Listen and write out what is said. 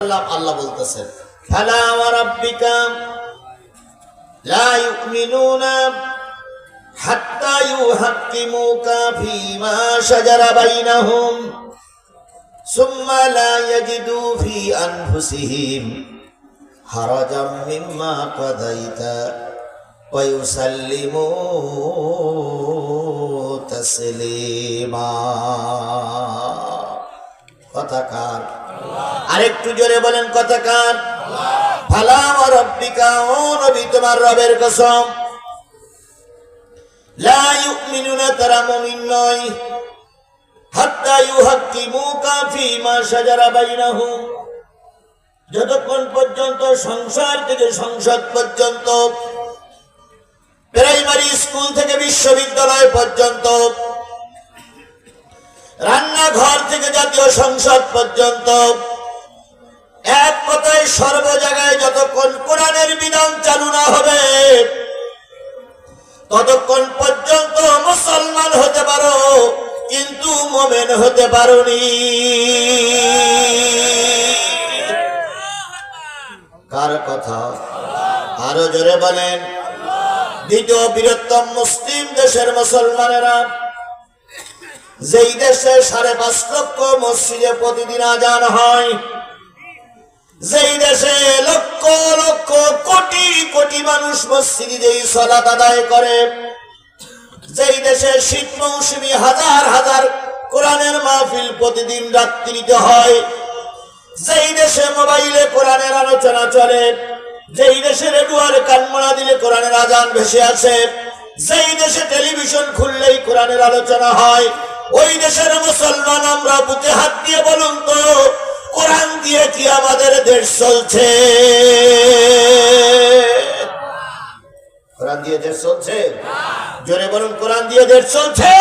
আল্লাহ বলতেছেন ফালা ওয়া রাব্বিকা লা ইউমিনুনা হাত্তা ইউহাক্কিমুকা ফীমা শাজারা বাইনাহুম সুম্মা লা ইয়াজিদু ফী আনফুসিহিম হারাজাম মিম্মা কাদাইতা ওয়া ইউসাল্লিমু তাসলিমা। কথাকার আরেকটু জোরে বলেন কথাকার। ফালা ওয়া রাব্বিকা, ও নবী তোমার রবের কসম, লা ইউমিনুনা, তারা মুমিন নয়, হাত্তা ইউহাক্কিমুকা ফীমা শাজারা বাইনাহুম, যতক্ষণ পর্যন্ত সংসার থেকে সংসদ পর্যন্ত, প্রাইমারি স্কুল থেকে বিশ্ববিদ্যালয় পর্যন্ত, রান্নাঘর থেকে জাতীয় সংসদ পর্যন্ত, এক কথায় সর্ব জায়গায় যতক্ষণ কোরআনের বিধান চালু না হবে ততক্ষণ পর্যন্ত মুসলমান হতে পারো, কিন্তু মুমিন হতে পারোনি। কার কথা? আরো জোরে বলেন। দ্বিতীয় বৃহত্তম মুসলিম দেশের মুসলমানেরা, যেই দেশে 5.5 লক্ষ মসজিদে প্রতিদিন আজান হয়, যেই দেশে লক্ষ লক্ষ কোটি কোটি মানুষ মসজিদে যেই সালাত আদায় করে, যেই দেশে শীত মৌসুমী হাজার হাজার কোরআনের মাহফিল প্রতিদিন রাত্রিতে হয়, যেই দেশে মোবাইলে কোরআনের আলোচনা চলে, যেই দেশে রেডিওর কানমোড়া দিলে কোরআনের আজান ভেসে আছে, যেই দেশে টেলিভিশন খুললেই কোরআনের আলোচনা হয়, ওই দেশের মুসলমান আমরা বুকে হাত দিয়ে বলুন তো, কোরআন দিয়ে কি আমাদের দেশ চলছে? কোরআন দিয়ে দেশ চলছে? জোরে বলুন, কোরআন দিয়ে দেশ চলছে?